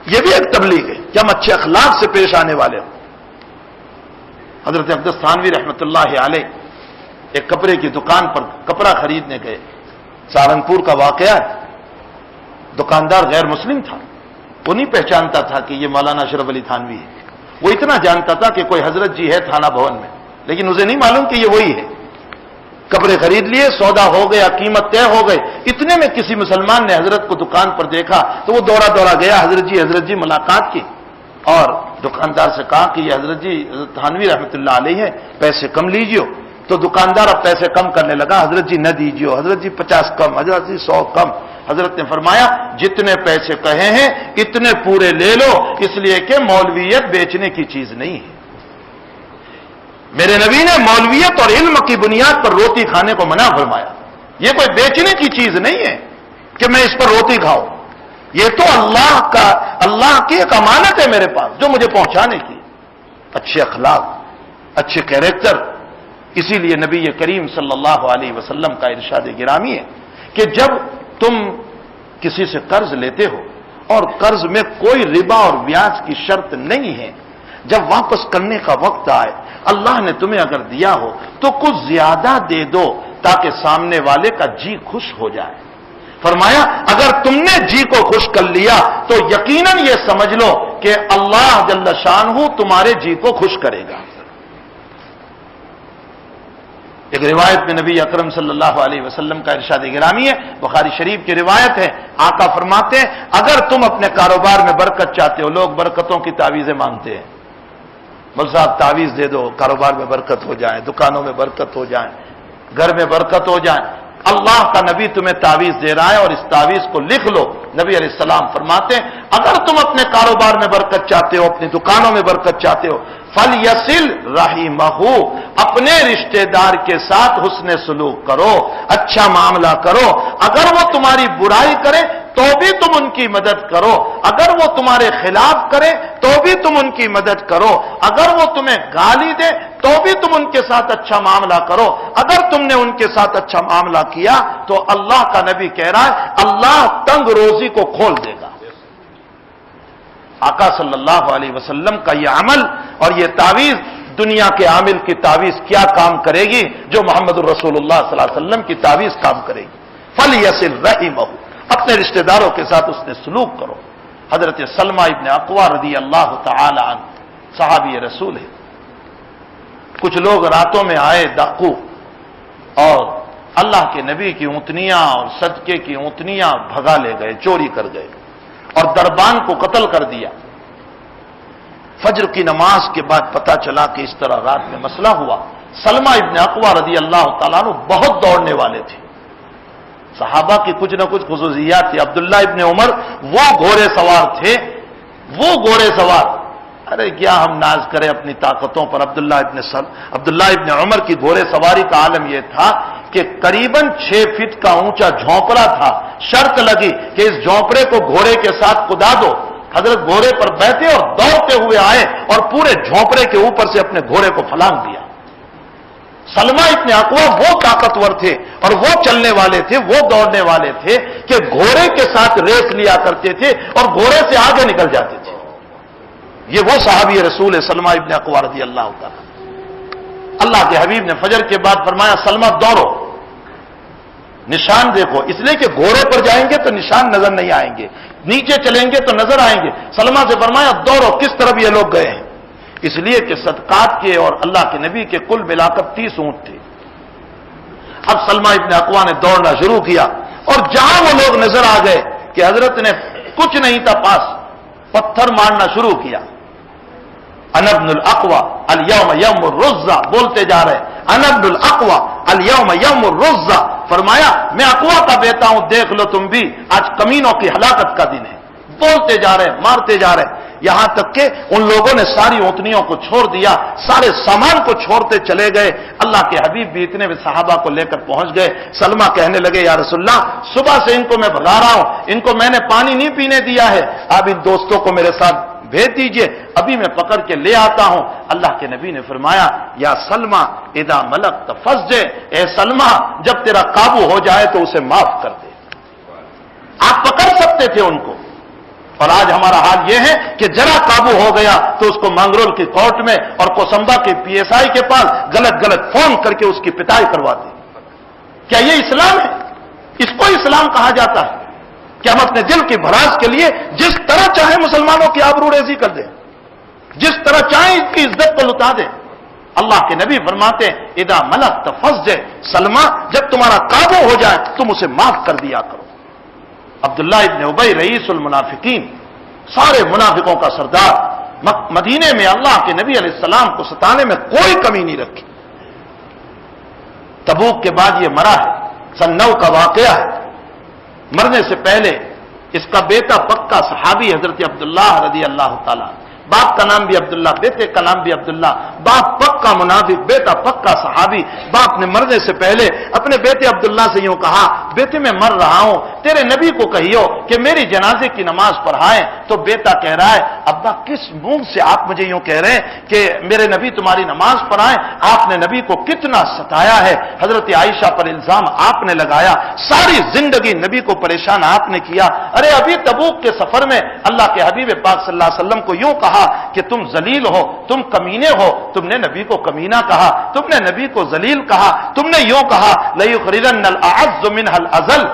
یہ بھی ایک تبلیغ ہے کہ ہم اچھے اخلاق سے پیش آنے والے ہوں. حضرت اقدس تھانوی رحمۃ اللہ علیہ ایک کپڑے کی دکان پر کپڑا خریدنے گئے. سہارنپور کا واقعہ ہے. دکاندار غیر مسلم تھا, وہ نہیں پہچانتا تھا کہ یہ مولانا اشرف علی تھانوی ہے. وہ اتنا جانتا تھا کہ کوئی حضرت جی ہے تھانہ بھون میں, لیکن اسے نہیں معلوم کہ یہ وہی ہے. کپڑے خرید لیے, سودا ہو گیا, قیمت طے ہو گئی. اتنے میں کسی مسلمان نے حضرت کو دکان پر دیکھا تو وہ دورا گیا, حضرت جی ملاقات کی اور دکاندار سے کہا کہ یہ حضرت جی حضرت تھانوی رحمۃ اللہ علیہ ہے, پیسے کم لیجیے. تو دکاندار اب پیسے کم کرنے لگا. حضرت جی نہ دیجیے, حضرت جی 50 کم, حضرت جی 100 کم. حضرت نے فرمایا جتنے پیسے کہے ہیں اتنے پورے لے لو, اس لیے کہ مولویت بیچنے کی چیز نہیں ہے. میرے نبی نے مولویت اور علم کی بنیاد پر روٹی کھانے کو منع فرمایا. یہ کوئی بیچنے کی چیز نہیں ہے کہ میں اس پر روٹی کھاؤں. یہ تو اللہ کی ایک امانت ہے میرے پاس جو مجھے پہنچانے کی. اچھے اخلاق, اچھے کیریکٹر. اسی لیے نبی کریم صلی اللہ علیہ وسلم کا ارشاد گرامی ہے کہ جب تم کسی سے قرض لیتے ہو اور قرض میں کوئی ربا اور بیاج کی شرط نہیں ہے, جب واپس کرنے کا وقت آئے اللہ نے تمہیں اگر دیا ہو تو کچھ زیادہ دے دو تاکہ سامنے والے کا جی خوش ہو جائے. فرمایا اگر تم نے جی کو خوش کر لیا تو یقیناً یہ سمجھ لو کہ اللہ جل شانہ تمہارے جی کو خوش کرے گا. ایک روایت میں نبی اکرم صلی اللہ علیہ وسلم کا ارشاد گرامی ہے, بخاری شریف کی روایت ہے. آقا فرماتے ہیں اگر تم اپنے کاروبار میں برکت چاہتے ہو, لوگ برکتوں کی تعویذیں مانگتے ہیں, مول صاحب تعویذ دے دو کاروبار میں برکت ہو جائے, دکانوں میں برکت ہو جائے, گھر میں برکت ہو جائے. اللہ کا نبی تمہیں تعویذ دے رہا ہے اور اس تعویذ کو لکھ لو. نبی علیہ السلام فرماتے ہیں اگر تم اپنے کاروبار میں برکت چاہتے ہو, اپنی دکانوں میں برکت چاہتے ہو, فَلْيَصِلْ رَحِمَهُ, اپنے رشتہ دار کے ساتھ حسن سلوک کرو, اچھا معاملہ کرو. اگر وہ تمہاری برائی کرے تو بھی تم ان کی مدد کرو, اگر وہ تمہارے خلاف کرے تو بھی تم ان کی مدد کرو, اگر وہ تمہیں گالی دے تو بھی تم ان کے ساتھ اچھا معاملہ کرو. اگر تم نے ان کے ساتھ اچھا معاملہ کیا تو اللہ کا نبی کہہ رہا ہے اللہ تنگ روزی کو کھول دے گا. آقا صلی اللہ علیہ وسلم کا یہ عمل اور یہ تعویذ دنیا کے عامل کی تعویذ کیا کام کرے گی جو محمد الرسول اللہ صلی اللہ علیہ وسلم کی تعویذ کام کرے گی. فَلْيَصِلْ رَحِمَهُ, اپنے رشتہ داروں کے ساتھ اس نے سلوک کرو. حضرت سلمہ ابن اقوا رضی اللہ تعالی عنہ صحابی رسول ہے. کچھ لوگ راتوں میں آئے ڈاکو اور اللہ کے نبی کی اونٹنیاں اور صدقے کی اونٹنیاں بھگا لے گئے, چوری کر گئے اور دربان کو قتل کر دیا. فجر کی نماز کے بعد پتا چلا کہ اس طرح رات میں مسئلہ ہوا. سلمہ ابن اقوا رضی اللہ تعالیٰ عنہ بہت دوڑنے والے تھے. صحابہ کی کچھ نہ کچھ خصوصیات تھی. عبداللہ ابن عمر وہ گھوڑے سوار تھے, وہ گھوڑے سوار. ارے کیا ہم ناز کریں اپنی طاقتوں پر. عبداللہ ابن عمر کی گھوڑے سواری کا عالم یہ تھا کہ قریباً 6 فٹ کا اونچا جھونپڑا تھا. شرط لگی کہ اس جھونپڑے کو گھوڑے کے ساتھ کدا دو. حضرت گھوڑے پر بیٹھے اور دوڑتے ہوئے آئے اور پورے جھونپڑے کے اوپر سے اپنے گھوڑے کو پھلانگ دیا. سلمہ ابن اقوا وہ طاقتور تھے اور وہ چلنے والے تھے, وہ دوڑنے والے تھے کہ گھوڑے کے ساتھ ریس لیا کرتے تھے اور گھوڑے سے آگے نکل جاتے تھے. یہ وہ صحابی رسول سلمہ ابن اقوا رضی اللہ تعالیٰ. اللہ کے حبیب نے فجر کے بعد فرمایا سلمہ دوڑو، نشان دیکھو، اس لیے کہ گھوڑے پر جائیں گے تو نشان نظر نہیں آئیں گے، نیچے چلیں گے تو نظر آئیں گے. سلمہ سے فرمایا دوڑو، کس طرف یہ لوگ گئے ہیں؟ اس لیے کہ صدقات کے اور اللہ کے نبی کے کل ملا کر 30 اونٹ تھے. اب سلمہ ابن اقوا نے دوڑنا شروع کیا اور جہاں وہ لوگ نظر آ گئے کہ حضرت نے کچھ نہیں تھا پاس، پتھر مارنا شروع کیا. انا ابن الاقوا الیوم یوم الرزہ بولتے جا رہے، انا ابن الاقوا الیوم یوم الرزہ، فرمایا میں اقوا کا بیٹا ہوں، دیکھ لو تم بھی، آج کمینوں کی ہلاکت کا دن ہے. بولتے جا رہے، مارتے جا رہے، یہاں تک کہ ان لوگوں نے ساری اونٹنیوں کو چھوڑ دیا، سارے سامان کو چھوڑتے چلے گئے. اللہ کے حبیب بھی اتنے میں صحابہ کو لے کر پہنچ گئے. سلمہ کہنے لگے یا رسول اللہ، صبح سے ان کو میں بھگا رہا ہوں، ان کو میں نے پانی نہیں پینے دیا ہے، آپ ان دوستوں کو میرے ساتھ بھیج دیجئے، ابھی میں پکڑ کے لے آتا ہوں. اللہ کے نبی نے فرمایا یا سلمہ اذا ملکت فاسجع، اے سلمہ جب تیرا قابو ہو جائے تو اسے معاف کر دے. آپ پکڑ سکتے تھے ان کو، اور آج ہمارا حال یہ ہے کہ ذرا قابو ہو گیا تو اس کو مانگرول کی کورٹ میں اور کوسمبا کے PSI کے پاس غلط فون کر کے اس کی پٹائی کرواتے. کیا یہ اسلام ہے؟ اس کو اسلام کہا جاتا ہے کہ ہم اپنے دل کی بھڑاس کے لیے جس طرح چاہیں مسلمانوں کی آبرو ریزی کر دیں، جس طرح چاہیں اس کی عزت کو لٹا دیں. اللہ کے نبی فرماتے ہیں اذا ملکت فاسجع، سلمہ جب تمہارا قابو ہو جائے تم اسے معاف کر دیا کرو. عبداللہ ابن ابی رئیس المنافقین، سارے منافقوں کا سردار، مدینے میں اللہ کے نبی علیہ السلام کو ستانے میں کوئی کمی نہیں رکھی. تبوک کے بعد یہ مرا ہے، سن 9 کا واقعہ ہے. مرنے سے پہلے اس کا بیٹا پکا صحابی حضرت عبداللہ رضی اللہ تعالیٰ، باپ کا نام بھی عبداللہ، بیٹے کا نام بھی عبداللہ، باپ پکا منافق، بیٹا پکا صحابی. باپ نے مرنے سے پہلے اپنے بیٹے عبداللہ سے یوں کہا، بیٹے میں مر رہا ہوں، تیرے نبی کو کہیو کہ میری جنازے کی نماز پڑھائیں. تو بیٹا کہہ رہا ہے ابا کس منہ سے آپ مجھے یوں کہہ رہے ہیں کہ میرے نبی تمہاری نماز پڑھائیں؟ آپ نے نبی کو کتنا ستایا ہے، حضرت عائشہ پر الزام آپ نے لگایا، ساری زندگی نبی کو پریشان آپ نے کیا. ارے ابھی تبوک کے سفر میں اللہ کے حبیب پاک صلی اللہ علیہ وسلم کو یوں کہا کہ تم ذلیل ہو، تم کمینے ہو، تم نے نبی کو کمینہ کہا، تم نے نبی کو ذلیل کہا، تم نے یوں کہا لَيُخْرِجَنَّ الْأَعَزُّ مِنْهَا الْأَذَلَّ.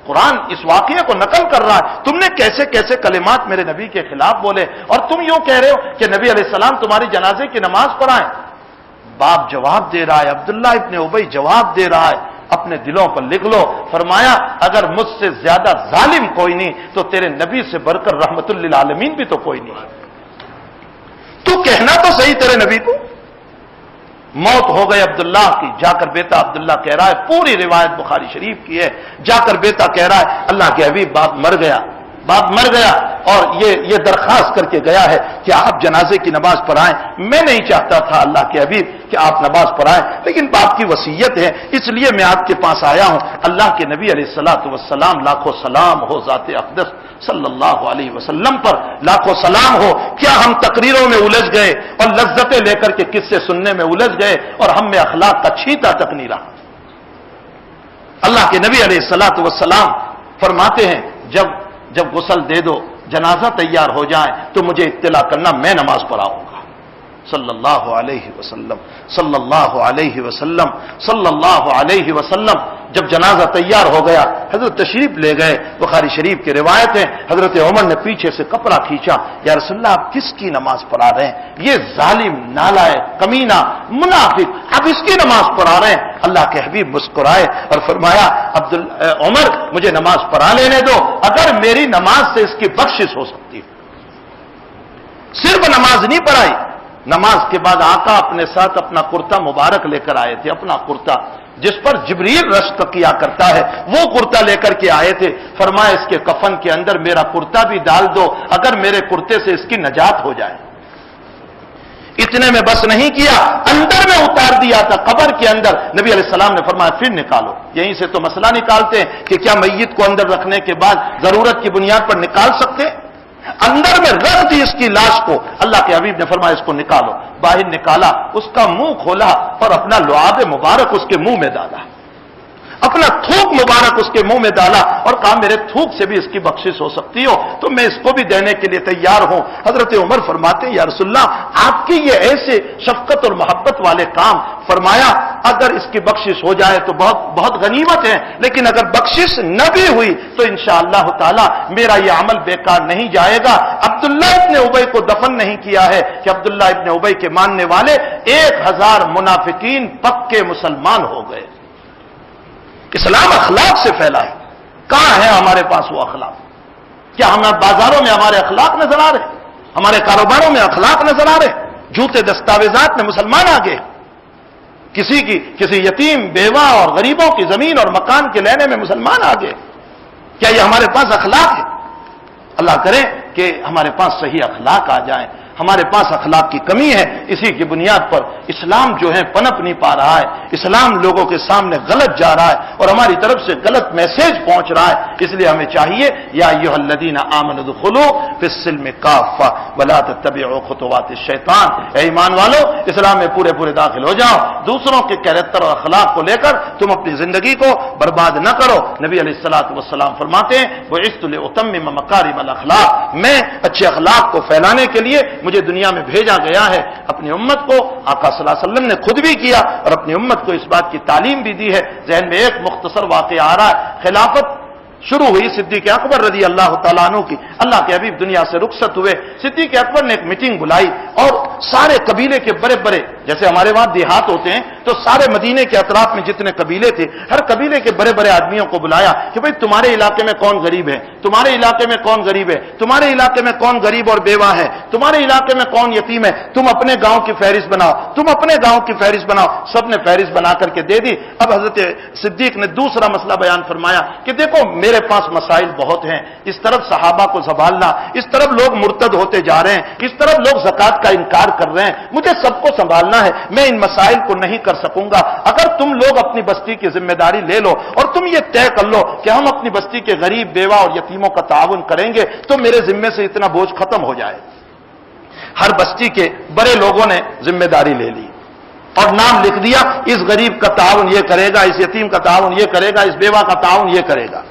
قرآن اس واقعے کو نقل کر رہا ہے، تم نے کیسے کیسے کلمات میرے نبی کے خلاف بولے اور تم یوں کہہ رہے ہو کہ نبی علیہ السلام تمہاری جنازے کی نماز پڑھائیں. باپ جواب دے رہا ہے، عبداللہ ابن ابی جواب دے رہا ہے، اپنے دلوں پر لکھ لو. فرمایا اگر مجھ سے زیادہ ظالم کوئی نہیں تو تیرے نبی سے بڑھ کر رحمت للعالمین بھی تو کوئی نہیں. تو کہنا تو صحیح تیرے نبی کو. موت ہو گئی عبداللہ کی، جا کر بیٹا عبداللہ کہہ رہا ہے، پوری روایت بخاری شریف کی ہے، جا کر بیٹا کہہ رہا ہے اللہ کے حبیب باپ مر گیا، باپ مر گیا اور یہ درخواست کر کے گیا ہے کہ آپ جنازے کی نماز پڑھائیں. میں نہیں چاہتا تھا اللہ کے حبیب کہ آپ نماز پڑھائیں، لیکن باپ کی وصیت ہے اس لیے میں آپ کے پاس آیا ہوں. اللہ کے نبی علیہ الصلوۃ والسلام، لاکھوں سلام ہو ذات اقدس صلی اللہ علیہ وسلم پر، لاکھوں سلام ہو. کیا ہم تقریروں میں الجھ گئے اور لذتیں لے کر کے قصے سننے میں الجھ گئے اور ہم میں اخلاق کا چھینٹا تک نہیں رہا. اللہ کے نبی علیہ الصلوۃ والسلام فرماتے ہیں جب غسل دے دو، جنازہ تیار ہو جائے تو مجھے اطلاع کرنا، میں نماز پڑھاؤں گا. صلی اللہ علیہ وسلم، صلی اللہ علیہ وسلم، صلی اللہ علیہ وسلم. جب جنازہ تیار ہو گیا حضرت تشریف لے گئے. بخاری شریف کی روایت ہے حضرت عمر نے پیچھے سے کپڑا کھینچا، یا رسول اللہ آپ کس کی نماز پڑھا رہے ہیں؟ یہ ظالم، نالائق، کمینہ، منافق، آپ اس کی نماز پڑھا رہے ہیں. اللہ کے حبیب مسکرائے اور فرمایا عمر مجھے نماز پڑھا لینے دو، اگر میری نماز سے اس کی بخشش ہو سکتی ہے. صرف نماز نہیں پڑھائی، نماز کے بعد آقا اپنے ساتھ اپنا کرتا مبارک لے کر آئے تھے، اپنا کرتا جس پر جبریل رشک کیا کرتا ہے وہ کرتا لے کر کے آئے تھے. فرمایا اس کے کفن کے اندر میرا کرتا بھی ڈال دو، اگر میرے کرتے سے اس کی نجات ہو جائے. اتنے میں بس نہیں کیا، اندر میں اتار دیا تھا قبر کے اندر. نبی علیہ السلام نے فرمایا پھر نکالو. یہیں سے تو مسئلہ نکالتے ہیں کہ کیا میت کو اندر رکھنے کے بعد ضرورت کی بنیاد پر نکال سکتے؟ اندر میں رکھ دی اس کی لاش کو. اللہ کے حبیب نے فرمایا اس کو نکالو. باہر نکالا، اس کا منہ کھولا اور اپنا لعاب مبارک اس کے منہ میں ڈالا. اپنا تھوک مبارک اس کے منہ میں ڈالا اور کہا میرے تھوک سے بھی اس کی بخشش ہو سکتی ہو تو میں اس کو بھی دینے کے لیے تیار ہوں. حضرت عمر فرماتے ہیں یا رسول اللہ آپ کی یہ ایسے شفقت اور محبت والے کام. فرمایا اگر اس کی بخشش ہو جائے تو بہت بہت غنیمت ہے, لیکن اگر بخشش نہ بھی ہوئی تو انشاءاللہ تعالی میرا یہ عمل بیکار نہیں جائے گا. عبداللہ ابن ابی کو دفن نہیں کیا ہے کہ عبداللہ ابن ابی کے ماننے والے 1000 منافقین پکے مسلمان ہو گئے. اسلام اخلاق سے پھیلا ہے. کہاں ہے ہمارے پاس وہ اخلاق؟ کیا ہمیں بازاروں میں ہمارے اخلاق نظر آ رہے, ہمارے کاروباروں میں اخلاق نظر آ رہے؟ جھوٹے دستاویزات میں مسلمان آگے, کسی یتیم بیوہ اور غریبوں کی زمین اور مکان کے لینے میں مسلمان آگے. کیا یہ ہمارے پاس اخلاق ہے؟ اللہ کرے کہ ہمارے پاس صحیح اخلاق آ جائیں. ہمارے پاس اخلاق کی کمی ہے, اسی کی بنیاد پر اسلام جو ہے پنپ نہیں پا رہا ہے. اسلام لوگوں کے سامنے غلط جا رہا ہے اور ہماری طرف سے غلط میسج پہنچ رہا ہے. اس لیے ہمیں چاہیے یا ایھا الذین آمنوا ادخلوا فی السلم کافہ ولا تتبعوا خطوات الشیطان. اے ایمان والو اسلام میں پورے داخل ہو جاؤ. دوسروں کے کیریکٹر اور اخلاق کو لے کر تم اپنی زندگی کو برباد نہ کرو. نبی علیہ الصلوۃ والسلام فرماتے ہیں بعثت لاتمم مکارم الاخلاق, میں اچھے اخلاق کو پھیلانے کے لیے مجھے دنیا میں بھیجا گیا ہے. اپنی امت کو آقا صلی اللہ علیہ وسلم نے خود بھی کیا اور اپنی امت کو اس بات کی تعلیم بھی دی ہے. ذہن میں ایک مختصر واقعہ آ رہا ہے. خلافت شروع ہوئی صدیق اکبر رضی اللہ تعالیٰ عنہ کی. اللہ کے حبیب دنیا سے رخصت ہوئے. صدیق اکبر نے ایک میٹنگ بلائی اور سارے قبیلے کے بڑے جیسے ہمارے وہاں دیہات ہوتے ہیں تو سارے مدینے کے اطراف میں جتنے قبیلے تھے ہر قبیلے کے بڑے آدمیوں کو بلایا کہ بھئی تمہارے علاقے میں کون غریب ہے, تمہارے علاقے میں کون غریب ہے, تمہارے علاقے میں کون غریب اور بیوہ ہے, تمہارے علاقے میں کون یتیم ہے, تم اپنے گاؤں کی فہرست بناؤ, تم اپنے گاؤں کی فہرست بناؤ. سب نے فہرست بنا کر کے دے دی. اب حضرت صدیق نے دوسرا مسئلہ بیان فرمایا کہ دیکھو میرے پاس مسائل بہت ہیں. اس طرف صحابہ کو سنبھالنا, اس طرف لوگ مرتد ہوتے جا رہے ہیں, اس طرف لوگ زکوٰۃ کا انکار کر رہے ہیں, مجھے سب کو سنبھالنا ہے, میں ان مسائل کو نہیں کر سکوں گا. اگر تم لوگ اپنی بستی کی ذمہ داری لے لو اور تم یہ طے کر لو کہ ہم اپنی بستی کے غریب بیوہ اور یتیموں کا تعاون کریں گے تو میرے ذمے سے اتنا بوجھ ختم ہو جائے. ہر بستی کے بڑے لوگوں نے ذمہ داری لے لی اور نام لکھ دیا, اس غریب کا تعاون یہ کرے گا, اس یتیم کا تعاون یہ کرے گا, اس بیوہ کا تعاون یہ کرے گا.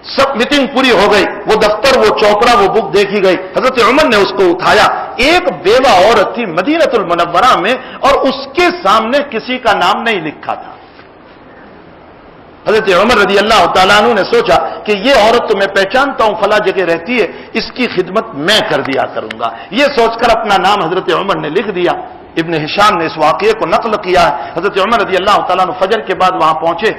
سب میٹنگ پوری ہو گئی. وہ دفتر, وہ چوپڑا, وہ بک دیکھی گئی. حضرت عمر نے اس کو اٹھایا. ایک بیوہ عورت تھی مدینہ المنورہ میں اور اس کے سامنے کسی کا نام نہیں لکھا تھا. حضرت عمر رضی اللہ تعالیٰ عنہ نے سوچا کہ یہ عورت تو میں پہچانتا ہوں, فلاں جگہ رہتی ہے, اس کی خدمت میں کر دیا کروں گا. یہ سوچ کر اپنا نام حضرت عمر نے لکھ دیا. ابن ہشام نے اس واقعے کو نقل کیا ہے. حضرت عمر رضی اللہ تعالیٰ عنہ فجر کے بعد وہاں پہنچے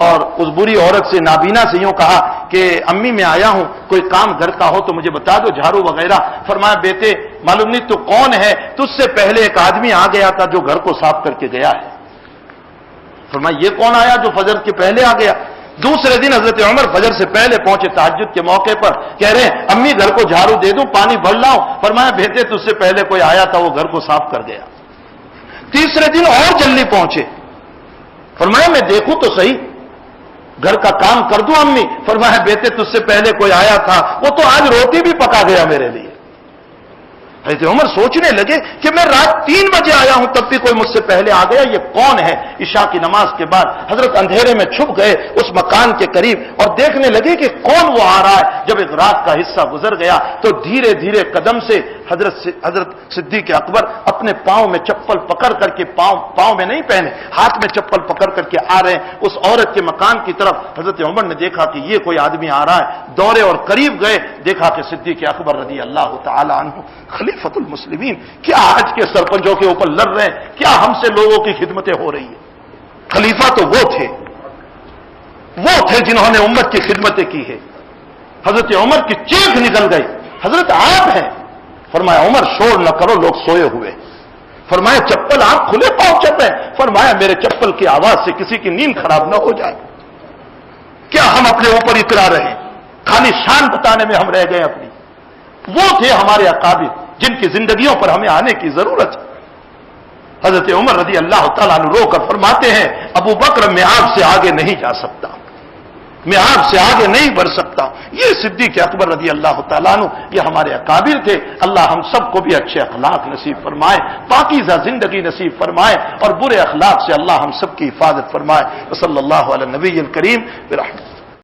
اور اس بری عورت سے, نابینا سے یوں کہا کہ امی میں آیا ہوں, کوئی کام گھر کا ہو تو مجھے بتا دو, جھاڑو وغیرہ. فرمایا بیٹے معلوم نہیں تو کون ہے, تجھ سے پہلے ایک آدمی آ گیا تھا جو گھر کو صاف کر کے گیا ہے. فرمایا یہ کون آیا جو فجر کے پہلے آ گیا؟ دوسرے دن حضرت عمر فجر سے پہلے پہنچے تہجد کے موقع پر, کہہ رہے ہیں امی گھر کو جھاڑو دے دوں, پانی بھر لاؤں. فرمایا بیٹے تجھ سے پہلے کوئی آیا تھا, وہ گھر کو صاف کر گیا. تیسرے دن اور جلدی پہنچے. فرمایا میں دیکھوں تو صحیح, گھر کا کام کر دوں امی. فرمایا بیٹے تجھ سے پہلے کوئی آیا تھا, وہ تو آج روٹی بھی پکا گیا میرے لیے. حضرت عمر سوچنے لگے کہ میں رات 3 بجے آیا ہوں تب بھی کوئی مجھ سے پہلے آ گیا, یہ کون ہے؟ عشاء کی نماز کے بعد حضرت اندھیرے میں چھپ گئے اس مکان کے قریب اور دیکھنے لگے کہ کون وہ آ رہا ہے. جب ایک رات کا حصہ گزر گیا تو دھیرے دھیرے قدم سے حضرت صدیق اکبر اپنے پاؤں میں چپل پکڑ کر کے, پاؤں میں نہیں پہنے, ہاتھ میں چپل پکڑ کر کے آ رہے ہیں اس عورت کے مکان کی طرف. حضرت عمر نے دیکھا کہ یہ کوئی آدمی آ رہا ہے, دوڑے اور قریب گئے, دیکھا کہ صدیق اکبر رضی اللہ تعالی عنہ خلیفۃ المسلمین کیا آج کے سرپنچوں کے اوپر لڑ رہے ہیں, کیا ہم سے لوگوں کی خدمتیں ہو رہی ہیں. خلیفہ تو وہ تھے جنہوں نے امت کی خدمتیں کی ہے. حضرت عمر کی چیخ نکل گئی, حضرت آپ ہیں. فرمایا عمر شور نہ کرو, لوگ سوئے ہوئے. فرمایا چپل آپ کھلے پاؤں چل رہے ہیں. فرمایا میرے چپل کی آواز سے کسی کی نیند خراب نہ ہو جائے. کیا ہم اپنے اوپر اترا رہے ہیں, خالی شان بتانے میں ہم رہ گئے اپنی. وہ تھے ہمارے اکابر جن کی زندگیوں پر ہمیں آنے کی ضرورت ہے. حضرت عمر رضی اللہ تعالیٰ عنہ رو کر فرماتے ہیں ابو بکر میں آپ سے آگے نہیں جا سکتا. میں آپ سے آگے نہیں بڑھ سکتا. یہ صدیق اکبر رضی اللہ تعالیٰ عنہ یہ ہمارے اکابر تھے. اللہ ہم سب کو بھی اچھے اخلاق نصیب فرمائے, پاکیزہ زندگی نصیب فرمائے, اور برے اخلاق سے اللہ ہم سب کی حفاظت فرمائے. وصلی اللہ علی النبی الکریم برحمتہ.